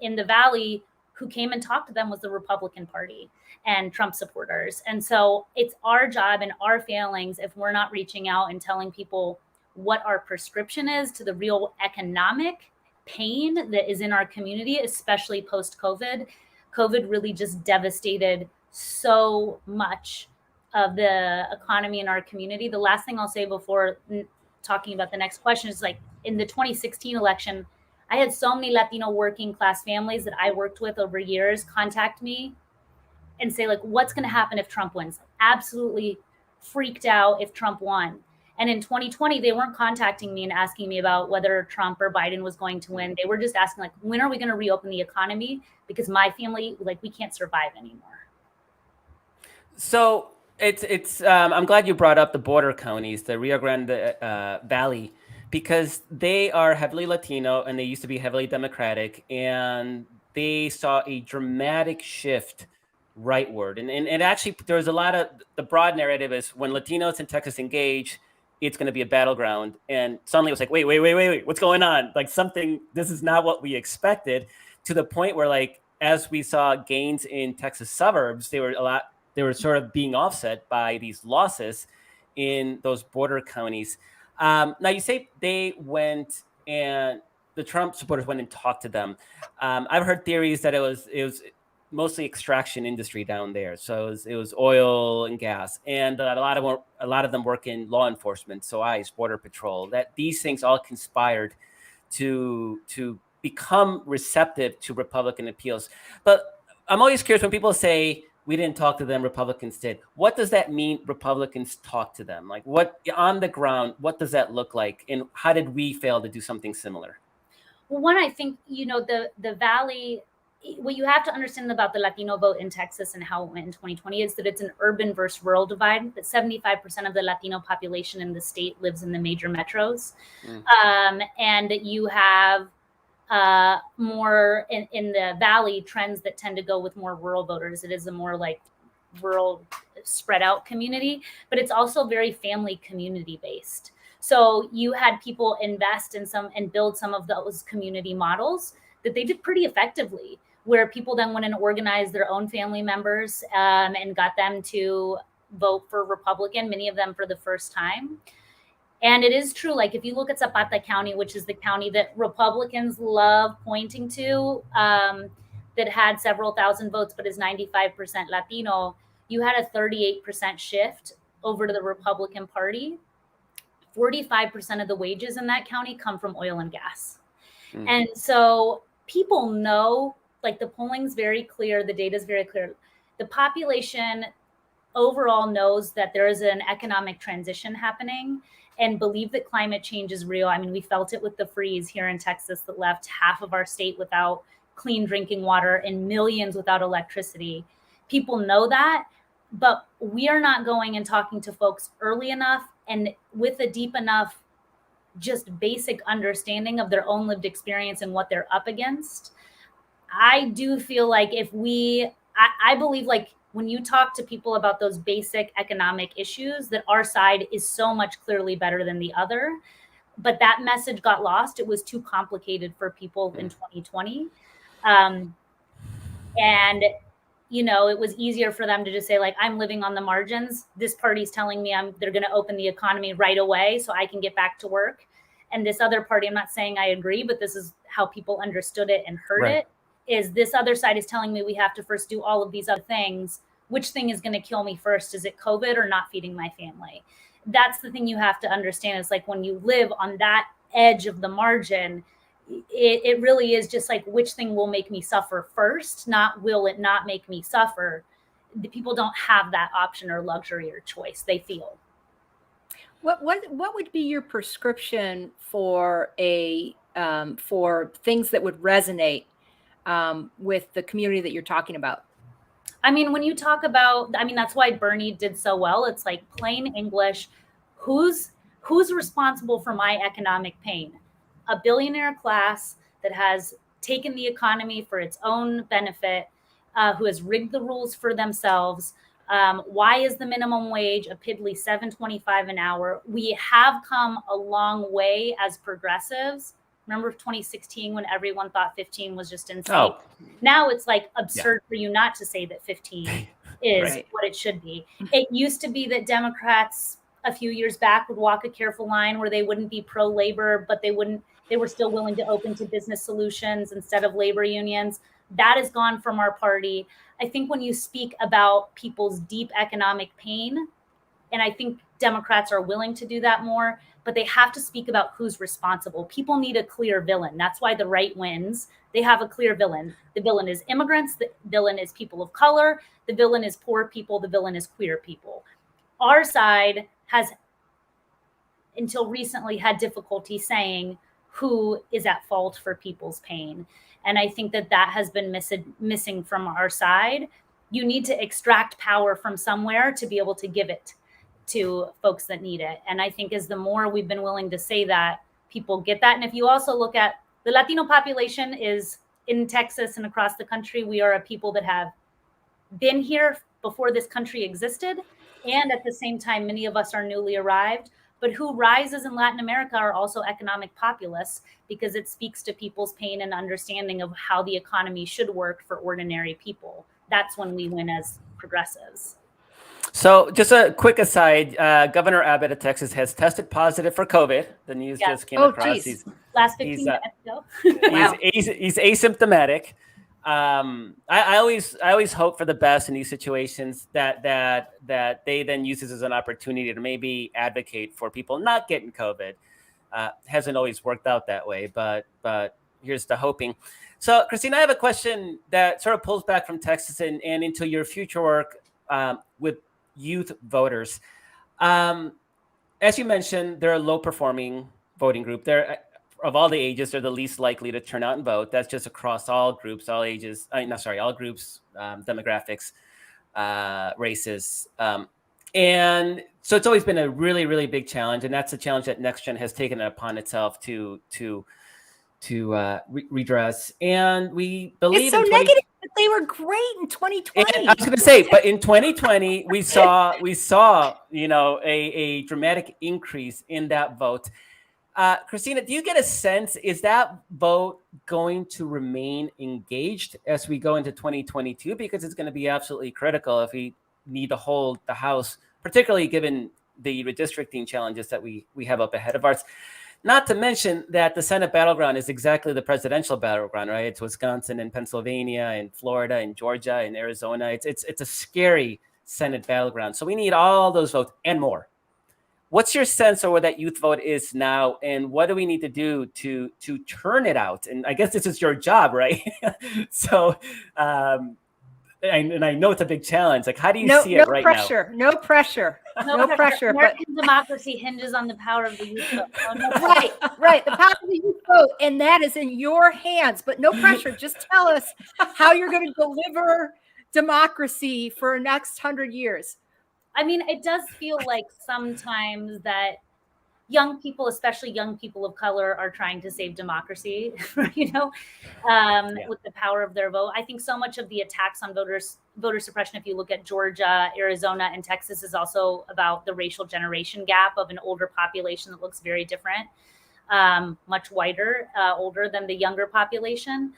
in the Valley, who came and talked to them was the Republican Party and Trump supporters. And so it's our job and our failings if we're not reaching out and telling people what our prescription is to the real economic pain that is in our community, especially post-COVID. COVID really just devastated so much of the economy in our community. The last thing I'll say before talking about the next question is, like, in the 2016 election, I had so many Latino working class families that I worked with over years contact me and say, like, what's going to happen if Trump wins? Absolutely freaked out if Trump won. And in 2020, they weren't contacting me and asking me about whether Trump or Biden was going to win. They were just asking, like, when are we going to reopen the economy? Because my family, like, we can't survive anymore. So I'm glad you brought up the border counties, the Rio Grande Valley, because they are heavily Latino and they used to be heavily Democratic, and they saw a dramatic shift rightward. And actually, there's a lot of, the broad narrative is when Latinos in Texas engage, it's going to be a battleground. And suddenly it was like, wait, what's going on? Like, this is not what we expected, to the point where, like, as we saw gains in Texas suburbs, they were sort of being offset by these losses in those border counties. Now, you say they went, and the Trump supporters went and talked to them. I've heard theories that it was mostly extraction industry down there. So it was oil and gas, and a lot of them work in law enforcement, so ICE, Border Patrol. That these things all conspired to become receptive to Republican appeals. But I'm always curious when people say we didn't talk to them, Republicans did. What does that mean, Republicans talk to them? Like, what on the ground, what does that look like? And how did we fail to do something similar? Well, one, I think, the Valley, what you have to understand about the Latino vote in Texas and how it went in 2020 is that it's an urban versus rural divide, that 75% of the Latino population in the state lives in the major metros. And that you have more in the Valley trends that tend to go with more rural voters. It is a more like rural spread out community, but it's also very family community based. So you had people invest in and build some of those community models that they did pretty effectively, where people then went and organized their own family members and got them to vote for Republican, many of them for the first time. And it is true, like, if you look at Zapata County, which is the county that Republicans love pointing to, that had several thousand votes, but is 95% Latino, you had a 38% shift over to the Republican Party. 45% of the wages in that county come from oil and gas. And so people know, like, the polling's very clear, the data's very clear. The population overall knows that there is an economic transition happening and believe that climate change is real. I mean, we felt it with the freeze here in Texas that left half of our state without clean drinking water and millions without electricity. People know that, but we are not going and talking to folks early enough and with a deep enough just basic understanding of their own lived experience and what they're up against. I do feel like I believe, like, when you talk to people about those basic economic issues, that our side is so much clearly better than the other. But that message got lost. It was too complicated for people in 2020. And it was easier for them to just say, like, I'm living on the margins. This party's telling me they're going to open the economy right away so I can get back to work. And this other party, I'm not saying I agree, but this is how people understood it and heard it, is this other side is telling me we have to first do all of these other things. Which thing is going to kill me first? Is it COVID or not feeding my family? That's the thing you have to understand. Is like when you live on that edge of the margin, it really is just like, which thing will make me suffer first, not will it not make me suffer. The people don't have that option or luxury or choice, they feel. What would be your prescription for for things that would resonate with the community that you're talking about? I mean, when you talk about, that's why Bernie did so well. It's like plain English. Who's responsible for my economic pain? A billionaire class that has taken the economy for its own benefit, who has rigged the rules for themselves. Why is the minimum wage a piddly $7.25 an hour? We have come a long way as progressives. Remember 2016 when everyone thought 15 was just insane? Oh. Now it's like absurd for you not to say that 15 is what it should be. It used to be that Democrats a few years back would walk a careful line where they wouldn't be pro-labor, but they were still willing to open to business solutions instead of labor unions. That is gone from our party. I think when you speak about people's deep economic pain, and I think Democrats are willing to do that more, but they have to speak about who's responsible. People need a clear villain. That's why the right wins. They have a clear villain. The villain is immigrants. The villain is people of color. The villain is poor people. The villain is queer people. Our side has, until recently, had difficulty saying who is at fault for people's pain. And I think that has been missing from our side. You need to extract power from somewhere to be able to give it to folks that need it. And I think as the more we've been willing to say that, people get that. And if you also look at the Latino population is in Texas and across the country, we are a people that have been here before this country existed. And at the same time, many of us are newly arrived. But who rises in Latin America are also economic populists, because it speaks to people's pain and understanding of how the economy should work for ordinary people. That's when we win as progressives. So just a quick aside, Governor Abbott of Texas has tested positive for COVID. The news just came across. Geez. Last 15 minutes ago. He's asymptomatic. I always hope for the best in these situations, that they then use this as an opportunity to maybe advocate for people not getting COVID. Hasn't always worked out that way, but here's the hoping. So, Cristina, I have a question that sort of pulls back from Texas and into your future work with youth voters. As you mentioned, they're a low-performing voting group. They're of all the ages, they're the least likely to turn out and vote. That's just across all groups, all ages. All groups, demographics, races. And so it's always been a really, really big challenge. And that's a challenge that NextGen has taken it upon itself to redress. And we believe it's so negative, but they were great in 2020. And I was going to say, but in 2020, we saw a dramatic increase in that vote. Cristina, do you get a sense, is that vote going to remain engaged as we go into 2022? Because it's going to be absolutely critical if we need to hold the House, particularly given the redistricting challenges that we have up ahead of us. Not to mention that the Senate battleground is exactly the presidential battleground, right? It's Wisconsin and Pennsylvania and Florida and Georgia and Arizona. It's a scary Senate battleground. So we need all those votes and more. What's your sense of where that youth vote is now, and what do we need to do to turn it out? And I guess this is your job, right? So, and I know it's a big challenge. Like, how do you see it right now? No pressure. American democracy hinges on the power of the youth vote. Right. The power of the youth vote, and that is in your hands. But no pressure. Just tell us how you're going to deliver democracy for the next 100 years. I mean, it does feel like sometimes that young people, especially young people of color, are trying to save democracy, with the power of their vote. I think so much of the attacks on voter suppression, if you look at Georgia, Arizona, and Texas, is also about the racial generation gap of an older population that looks very different, much whiter, older than the younger population.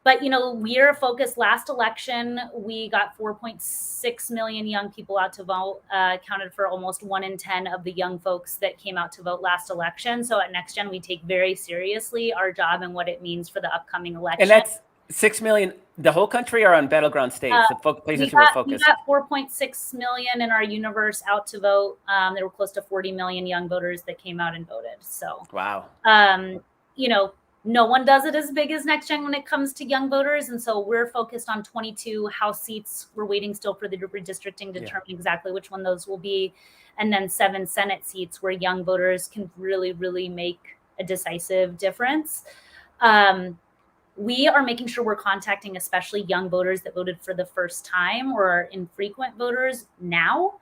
But, we are focused. Last election, we got 4.6 million young people out to vote, accounted for almost 1 in 10 of the young folks that came out to vote last election. So at NextGen, we take very seriously our job and what it means for the upcoming election. And that's 6 million, the whole country, or on battleground states, the places who are focused? We got 4.6 million in our universe out to vote. There were close to 40 million young voters that came out and voted. So, wow. No one does it as big as NextGen when it comes to young voters. And so we're focused on 22 House seats. We're waiting still for the redistricting to determine exactly which one those will be. And then 7 Senate seats where young voters can really, really make a decisive difference. We are making sure we're contacting especially young voters that voted for the first time or are infrequent voters now,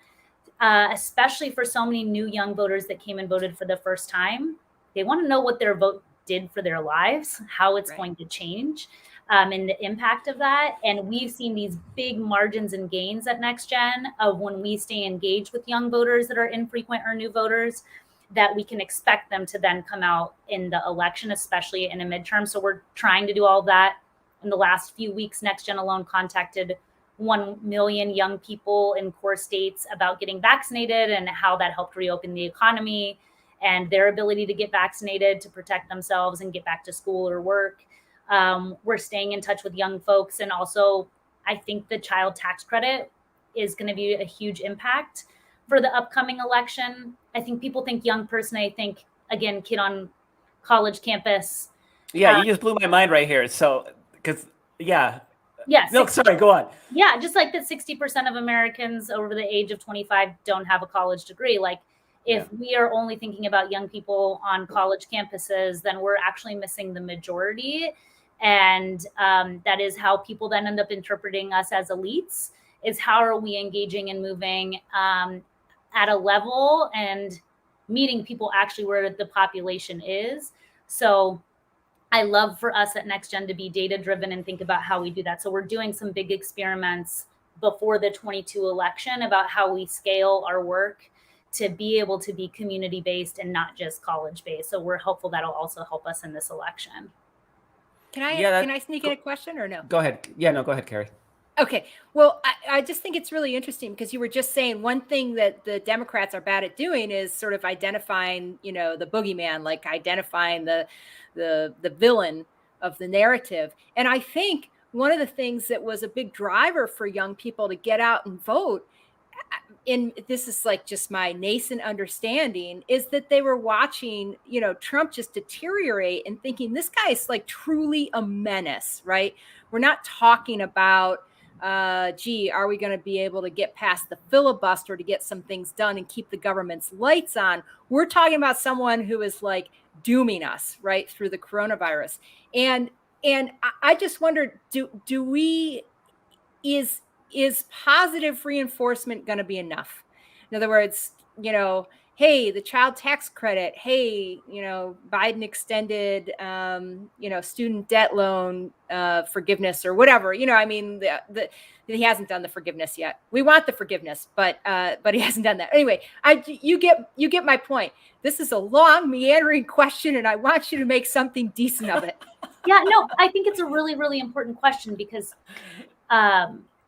especially for so many new young voters that came and voted for the first time. They want to know what their vote did for their lives, how it's going to change, and the impact of that. And we've seen these big margins and gains at NextGen of when we stay engaged with young voters that are infrequent or new voters, that we can expect them to then come out in the election, especially in a midterm. So we're trying to do all that. In the last few weeks, NextGen alone contacted 1 million young people in core states about getting vaccinated and how that helped reopen the economy and their ability to get vaccinated to protect themselves and get back to school or work. We're staying in touch with young folks. And also, I think the child tax credit is going to be a huge impact for the upcoming election. I think people think young person. I think, again, kid on college campus. Yeah, you just blew my mind right here. So, because, Yeah. No, sorry, go on. Yeah, just like that 60% of Americans over the age of 25 don't have a college degree. Like, if we are only thinking about young people on college campuses, then we're actually missing the majority. And that is how people then end up interpreting us as elites, is how are we engaging and moving at a level and meeting people actually where the population is. So I love for us at NextGen to be data-driven and think about how we do that. So we're doing some big experiments before the 22 election about how we scale our work to be able to be community-based and not just college-based. So we're hopeful that'll also help us in this election. Can I sneak in a question or no? Go ahead. Yeah, no, go ahead, Carrie. Okay. Well, I just think it's really interesting because you were just saying one thing that the Democrats are bad at doing is sort of identifying, the boogeyman, like identifying the villain of the narrative. And I think one of the things that was a big driver for young people to get out and vote, and this is like just my nascent understanding, is that they were watching, Trump just deteriorate and thinking this guy is like truly a menace, right? We're not talking about, are we going to be able to get past the filibuster to get some things done and keep the government's lights on? We're talking about someone who is like dooming us right through the coronavirus. And I just wondered, is positive reinforcement going to be enough? In other words, hey, the child tax credit, hey, Biden extended, student debt loan forgiveness or whatever, he hasn't done the forgiveness yet. We want the forgiveness, but he hasn't done that. Anyway, you get my point. This is a long meandering question and I want you to make something decent of it. Yeah, no, I think it's a really, really important question because,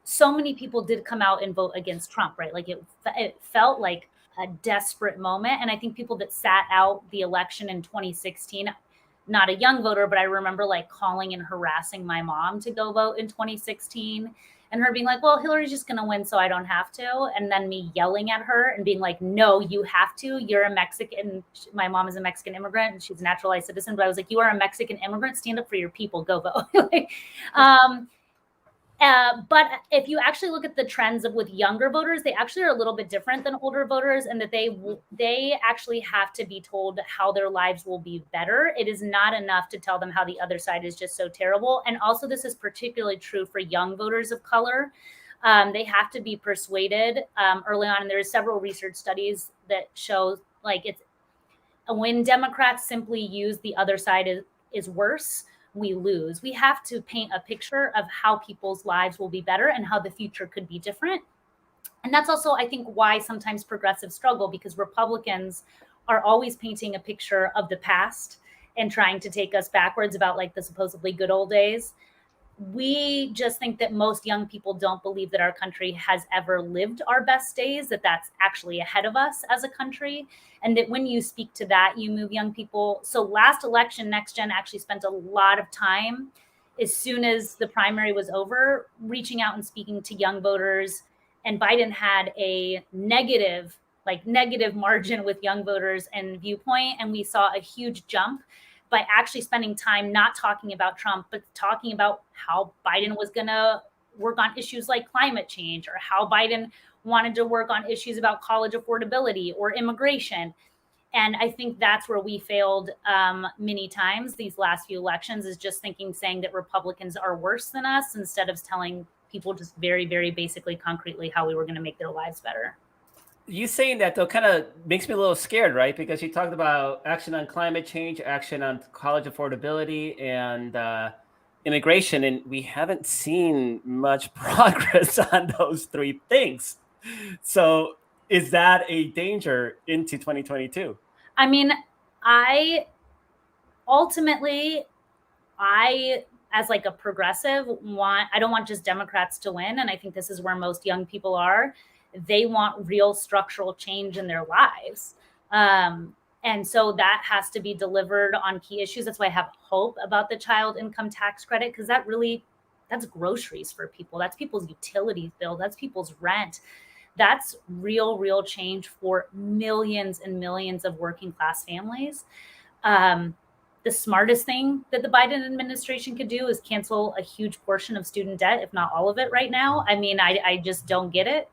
so many people did come out and vote against Trump, right? Like it felt like a desperate moment. And I think people that sat out the election in 2016, not a young voter, but I remember like calling and harassing my mom to go vote in 2016 and her being like, well, Hillary's just going to win, so I don't have to. And then me yelling at her and being like, no, you have to. You're a Mexican. My mom is a Mexican immigrant and she's a naturalized citizen. But I was like, you are a Mexican immigrant. Stand up for your people. Go vote. But if you actually look at the trends with younger voters, they actually are a little bit different than older voters, and that they actually have to be told how their lives will be better. It is not enough to tell them how the other side is just so terrible. And also, this is particularly true for young voters of color. They have to be persuaded early on. And there are several research studies that show like it's when Democrats simply use the other side is worse, we lose. We have to paint a picture of how people's lives will be better and how the future could be different. And that's also, I think, why sometimes progressives struggle, because Republicans are always painting a picture of the past and trying to take us backwards about like the supposedly good old days. we just think that most young people don't believe that our country has ever lived our best days, that that's actually ahead of us as a country. And that when you speak to that, you move young people. So last election, Next Gen actually spent a lot of time, as soon as the primary was over, reaching out and speaking to young voters. And Biden had a negative margin with young voters and viewpoint. And we saw a huge jump by actually spending time not talking about Trump, but talking about how Biden was going to work on issues like climate change, or how Biden wanted to work on issues about college affordability or immigration. And I think that's where we failed many times these last few elections, is just saying that Republicans are worse than us, instead of telling people just very, very basically, concretely, how we were going to make their lives better. You saying that, though, kind of makes me a little scared, right? Because you talked about action on climate change, action on college affordability, and immigration, and we haven't seen much progress on those three things. So is that a danger into 2022? I mean, I ultimately, as like a progressive, I don't want just Democrats to win. And I think this is where most young people are. They want real structural change in their lives. And so that has to be delivered on key issues. That's why I have hope about the child income tax credit, because that's groceries for people. That's people's utilities bill. That's people's rent. That's real change for millions and millions of working class families. The smartest thing that the Biden administration could do is cancel a huge portion of student debt, if not all of it right now. I mean, I just don't get it.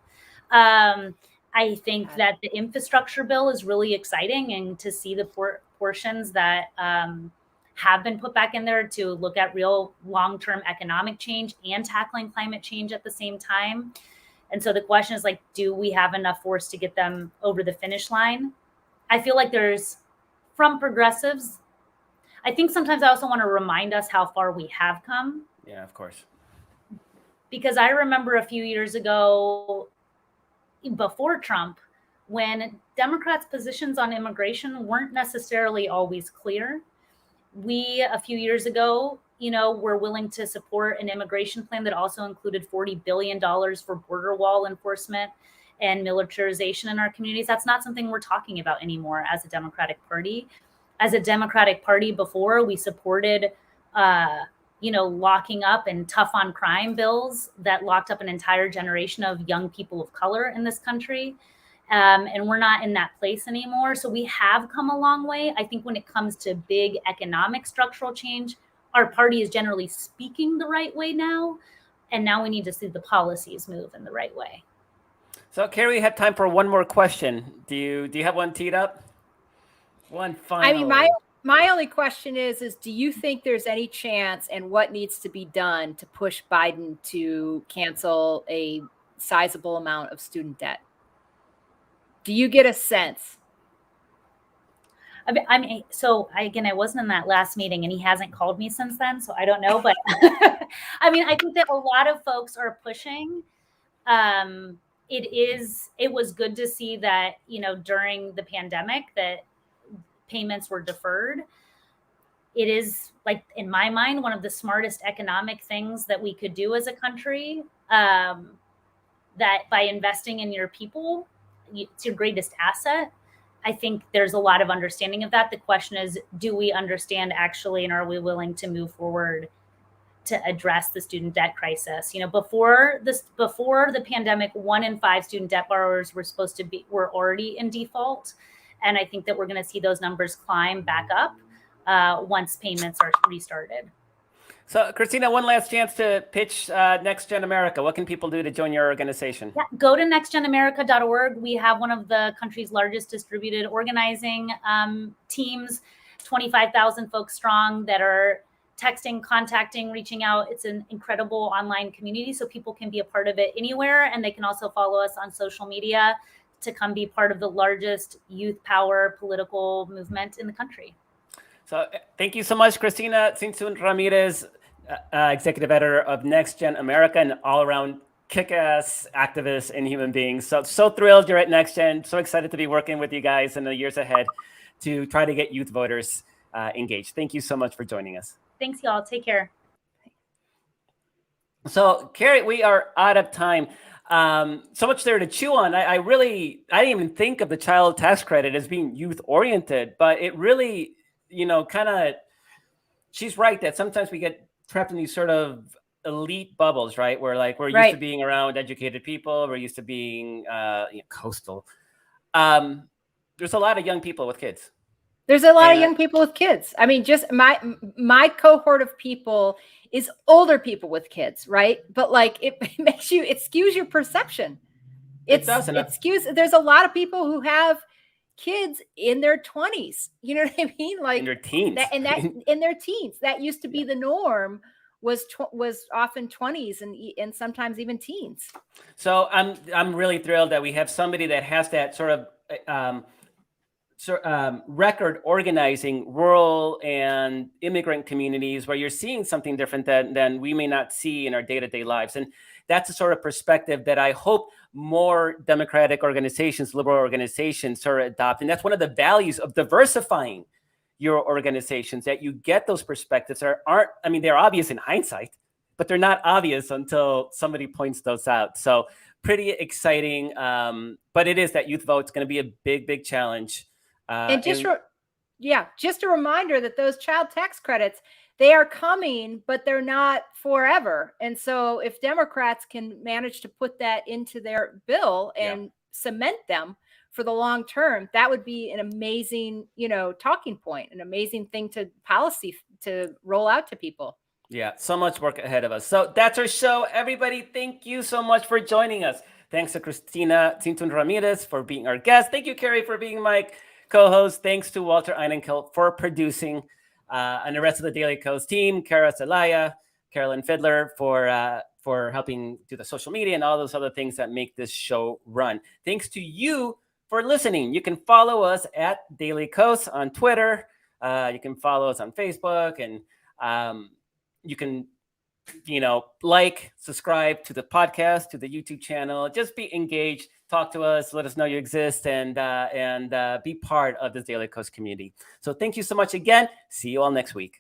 I think that the infrastructure bill is really exciting, and to see the portions that have been put back in there to look at real long-term economic change and tackling climate change at the same time. And so the question is, like, do we have enough force to get them over the finish line? I feel like from progressives, I think sometimes I also want to remind us how far we have come. Yeah, of course. Because I remember a few years ago, before Trump, when Democrats' positions on immigration weren't necessarily always clear. We, a few years ago, were willing to support an immigration plan that also included $40 billion for border wall enforcement and militarization in our communities. That's not something we're talking about anymore as a Democratic Party. As a Democratic Party before, we supported, locking up and tough on crime bills that locked up an entire generation of young people of color in this country. And we're not in that place anymore. So we have come a long way. I think when it comes to big economic structural change, our party is generally speaking the right way now. And now we need to see the policies move in the right way. So, Carrie, we have time for one more question. Do you have one teed up? One final. I mean, my only question is do you think there's any chance, and what needs to be done to push Biden to cancel a sizable amount of student debt? Do you get a sense? I mean, I wasn't in that last meeting, and he hasn't called me since then, so I don't know. But I mean, I think that a lot of folks are pushing. It was good to see that, during the pandemic, that payments were deferred. It is, like, in my mind, one of the smartest economic things that we could do as a country, that by investing in your people, it's your greatest asset. I think there's a lot of understanding of that. The question is, do we understand actually, and are we willing to move forward to address the student debt crisis? Before the pandemic, 1 in 5 student debt borrowers were already in default. And I think that we're going to see those numbers climb back up once payments are restarted. So, Cristina, one last chance to pitch Next Gen America. What can people do to join your organization? Yeah, go to nextgenamerica.org. We have one of the country's largest distributed organizing teams, 25,000 folks strong, that are texting, contacting, reaching out. It's an incredible online community, so people can be a part of it anywhere. And they can also follow us on social media to come be part of the largest youth power political movement in the country. So thank you so much, Cristina Tzintzun Ramirez, executive editor of Next Gen America, and all around kick-ass activist and human being. So thrilled you're at Next Gen. So excited to be working with you guys in the years ahead to try to get youth voters engaged. Thank you so much for joining us. Thanks, y'all. Take care. So, Carrie, we are out of time. So much there to chew on. I didn't even think of the child tax credit as being youth oriented, but it really, kind of, she's right that sometimes we get trapped in these sort of elite bubbles, right? Where like we're used to Right. being around educated people, we're used to being coastal. Um, there's a lot of young people with kids. There's a lot of And young people with kids. I mean, just my cohort of people is older people with kids, right? But like it makes you, it skews your perception. it does. And It skews. There's a lot of people who have kids in their 20s. You know what I mean? Like in their teens. that, and that in their teens. That used to be the norm. Was often 20s and sometimes even teens. So I'm really thrilled that we have somebody that has that sort of record organizing rural and immigrant communities where you're seeing something different than we may not see in our day-to-day lives. And that's a sort of perspective that I hope more democratic organizations, liberal organizations sort of adopt. And that's one of the values of diversifying your organizations, that you get those perspectives that aren't, I mean, they're obvious in hindsight, but they're not obvious until somebody points those out. So pretty exciting. But it is that youth vote. It's going to be a big, big challenge. And just just a reminder that those child tax credits, they are coming, but they're not forever. And so if Democrats can manage to put that into their bill and cement them for the long term, that would be an amazing, talking point, an amazing thing to policy to roll out to people. Yeah, so much work ahead of us. So that's our show. Everybody, thank you so much for joining us. Thanks to Cristina Tzintzun Ramirez for being our guest. Thank you, Carrie, for being my co-host. Thanks to Walter Einenkill for producing, and the rest of the Daily Kos team, Kara Zelaya, Carolyn Fiddler for helping do the social media and all those other things that make this show run. Thanks to you for listening. You can follow us at Daily Kos on Twitter. You can follow us on Facebook, and you can like, subscribe to the podcast, to the YouTube channel. Just be engaged, talk to us, let us know you exist, and be part of this Daily Kos community. So thank you so much again. See you all next week.